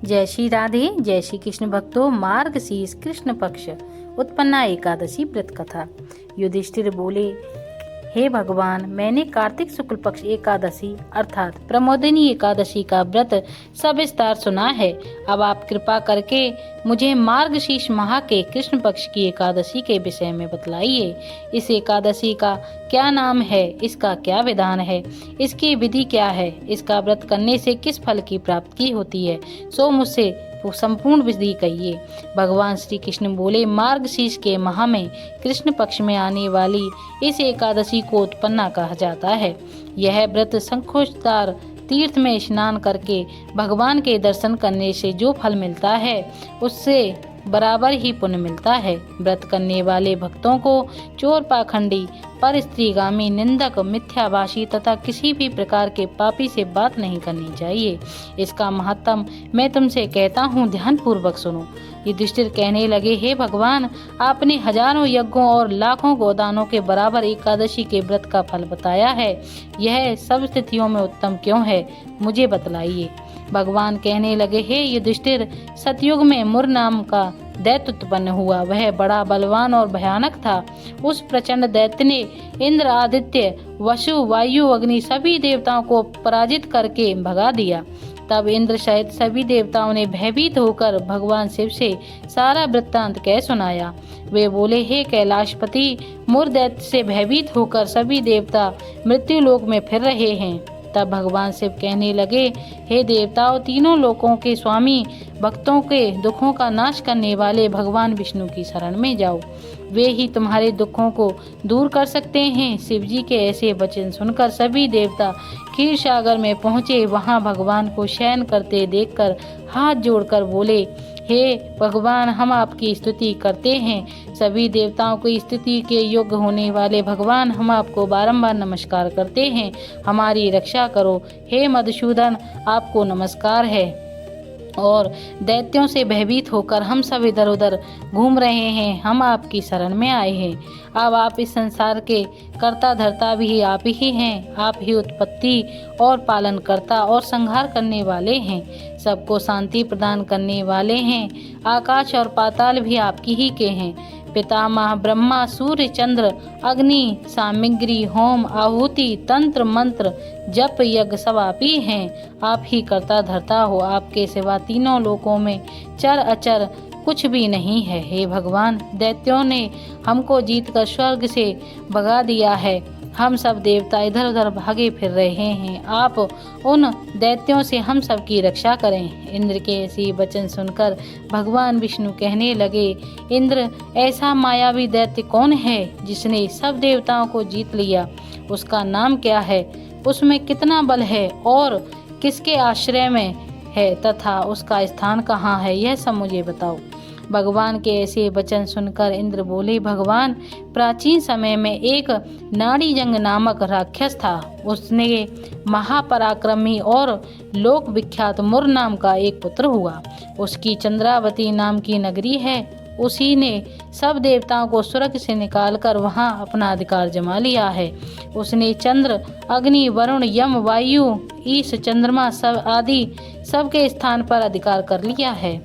जय श्री राधे। जय श्री कृष्ण भक्तों। मार्गशीर्ष कृष्ण पक्ष उत्पन्ना एकादशी व्रत कथा। युधिष्ठिर बोले, हे भगवान, मैंने कार्तिक शुक्ल पक्ष एकादशी अर्थात प्रमोदिनी एकादशी का व्रत सविस्तार सुना है। अब आप कृपा करके मुझे मार्गशीर्ष माह के कृष्ण पक्ष की एकादशी के विषय में बतलाइए। इस एकादशी का क्या नाम है, इसका क्या विधान है, इसकी विधि क्या है, इसका व्रत करने से किस फल की प्राप्ति होती है, सो मुझसे संपूर्ण विधि कहिए। भगवान श्री कृष्ण बोले, मार्गशीर्ष के माह में कृष्ण पक्ष में आने वाली इस एकादशी को उत्पन्ना कहा जाता है। यह व्रत शंखोत्तार तीर्थ में स्नान करके भगवान के दर्शन करने से जो फल मिलता है उससे बराबर ही पुण्य मिलता है। व्रत करने वाले भक्तों को चोर, पाखंडी, पर स्त्रीगामी, निंदक, मिथ्याभाषी तथा किसी भी प्रकार के पापी से बात नहीं करनी चाहिए। इसका महत्तम मैं तुमसे कहता हूँ, ध्यान पूर्वक सुनो। युधिष्ठिर कहने लगे, हे भगवान, आपने हजारों यज्ञों और लाखों गोदानों के बराबर एकादशी के व्रत का फल बताया है। यह सब स्थितियों में उत्तम क्यों है, मुझे बतलाइए। भगवान कहने लगे, हे युधिष्ठिर, सतयुग में मुर नाम का दैत्य उत्पन्न हुआ। वह बड़ा बलवान और भयानक था। उस प्रचंड दैत्य ने इंद्र, आदित्य, वसु, वायु, अग्नि सभी देवताओं को पराजित करके भगा दिया। तब इंद्र सहित सभी देवताओं ने भयभीत होकर भगवान शिव से सारा वृत्तांत कह सुनाया। वे बोले, हे कैलाशपति, मुर दैत्य से भयभीत होकर सभी देवता मृत्यु लोक में फिर रहे हैं। तब भगवान शिव कहने लगे, हे देवताओं, तीनों लोकों के स्वामी, भक्तों के दुखों का नाश करने वाले भगवान विष्णु की शरण में जाओ। वे ही तुम्हारे दुखों को दूर कर सकते हैं। शिव जी के ऐसे वचन सुनकर सभी देवता क्षीर सागर में पहुँचे। वहाँ भगवान को शयन करते देखकर हाथ जोड़कर बोले, हे भगवान, हम आपकी स्तुति करते हैं। सभी देवताओं की स्तुति के योग्य होने वाले भगवान, हम आपको बारंबार नमस्कार करते हैं। हमारी रक्षा करो। हे मधुसूदन, आपको नमस्कार है। और दैत्यों से भयभीत होकर हम सब इधर उधर घूम रहे हैं। हम आपकी शरण में आए हैं। अब आप इस संसार के कर्ता धर्ता भी आप ही हैं। आप ही उत्पत्ति और पालन करता और संहार करने वाले हैं। सबको शांति प्रदान करने वाले हैं। आकाश और पाताल भी आपकी ही के हैं। पितामह ब्रह्मा, सूर्य, चंद्र, अग्नि, सामग्री, होम, आहुति, तंत्र, मंत्र, जप, यज्ञ सब आप ही हैं। आप ही कर्ता धर्ता हो। आपके सिवा तीनों लोकों में चर अचर कुछ भी नहीं है। हे भगवान, दैत्यों ने हमको जीतकर स्वर्ग से भगा दिया है। हम सब देवता इधर उधर भागे फिर रहे हैं। आप उन दैत्यों से हम सब की रक्षा करें। इंद्र के ऐसे वचन सुनकर भगवान विष्णु कहने लगे, इंद्र, ऐसा मायावी दैत्य कौन है जिसने सब देवताओं को जीत लिया? उसका नाम क्या है? उसमें कितना बल है और किसके आश्रय में है तथा उसका स्थान कहाँ है? यह सब मुझे बताओ। भगवान के ऐसे वचन सुनकर इंद्र बोले, भगवान, प्राचीन समय में एक नाड़ीजंग नामक राक्षस था। उसने महापराक्रमी और लोक विख्यात मुर नाम का एक पुत्र हुआ। उसकी चंद्रावती नाम की नगरी है। उसी ने सब देवताओं को स्वर्ग से निकालकर वहां अपना अधिकार जमा लिया है। उसने चंद्र, अग्नि, वरुण, यम, वायु, ईश, चंद्रमा सब आदि सबके स्थान पर अधिकार कर लिया है।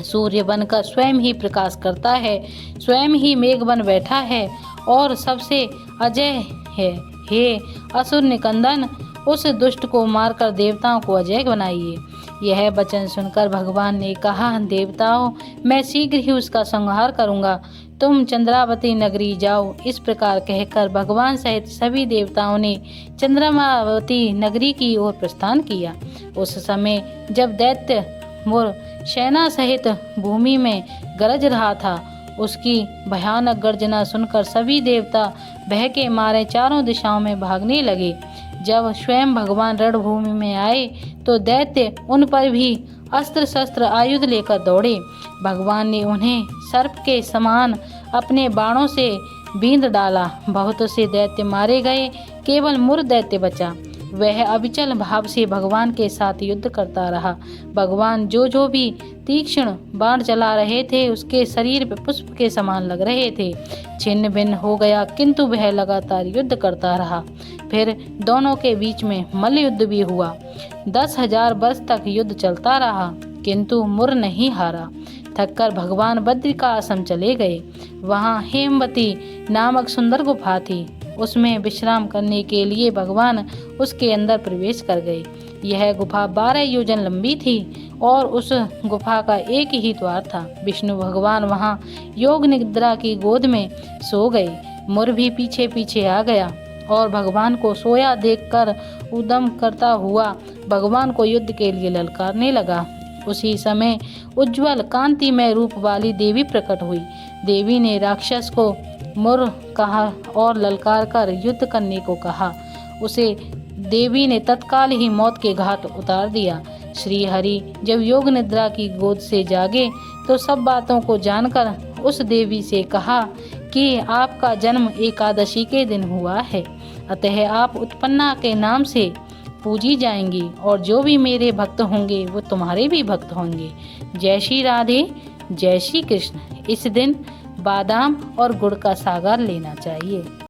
सूर्य बनकर स्वयं ही प्रकाश करता है, स्वयं ही मेघ बन बैठा है और सबसे अजय है। हे असुर निकंदन, उस दुष्ट को मारकर देवताओं को अजय बनाइए। यह वचन सुनकर भगवान ने कहा, देवताओं, मैं शीघ्र ही उसका संहार करूंगा। तुम चंद्रावती नगरी जाओ। इस प्रकार कहकर भगवान सहित सभी देवताओं ने चंद्रमावती नगरी की ओर प्रस्थान किया। उस समय जब दैत्य मुर सेना सहित भूमि में गरज रहा था, उसकी भयानक गर्जना सुनकर सभी देवता भय के मारे चारों दिशाओं में भागने लगे। जब स्वयं भगवान रणभूमि में आए तो दैत्य उन पर भी अस्त्र शस्त्र आयुध लेकर दौड़े। भगवान ने उन्हें सर्प के समान अपने बाणों से बींध डाला। बहुत से दैत्य मारे गए, केवल मुर दैत्य बचा। वह अविचल भाव से भगवान के साथ युद्ध करता रहा। भगवान जो भी तीक्ष्ण बाण चला रहे थे उसके शरीर पे पुष्प के समान लग रहे थे। छिन्न भिन्न हो गया, किंतु वह लगातार युद्ध करता रहा। फिर दोनों के बीच में मल्ल युद्ध भी हुआ। 10,000 वर्ष तक युद्ध चलता रहा। किंतु मुर नहीं हारा। थककर भगवान बद्री का आश्रम चले गए। वहाँ हेमवती नामक सुंदर गुफा थी। उसमें विश्राम करने के लिए भगवान उसके अंदर प्रवेश कर गए। यह गुफा 12 योजन लंबी थी और उस गुफा का एक ही द्वार था। विष्णु भगवान वहाँ योग निद्रा की गोद में सो गए। मुर भी पीछे पीछे आ गया और भगवान को सोया देखकर उद्यम करता हुआ भगवान को युद्ध के लिए ललकारने लगा। उसी समय उज्ज्वल कांतिमय रूप वाली देवी प्रकट हुई। देवी ने राक्षस को मुर कहा और ललकार कर युद्ध करने को कहा। उसे देवी ने तत्काल ही मौत के घाट उतार दिया। श्री हरि जब योग निद्रा की गोद से जागे तो सब बातों को जानकर उस देवी से कहा कि आपका जन्म एकादशी के दिन हुआ है, अतः आप उत्पन्ना के नाम से पूजी जाएंगी और जो भी मेरे भक्त होंगे वो तुम्हारे भी भक्त होंगे। जय श्री राधे, जय श्री कृष्ण। इस दिन बादाम और गुड़ का सागर लेना चाहिए।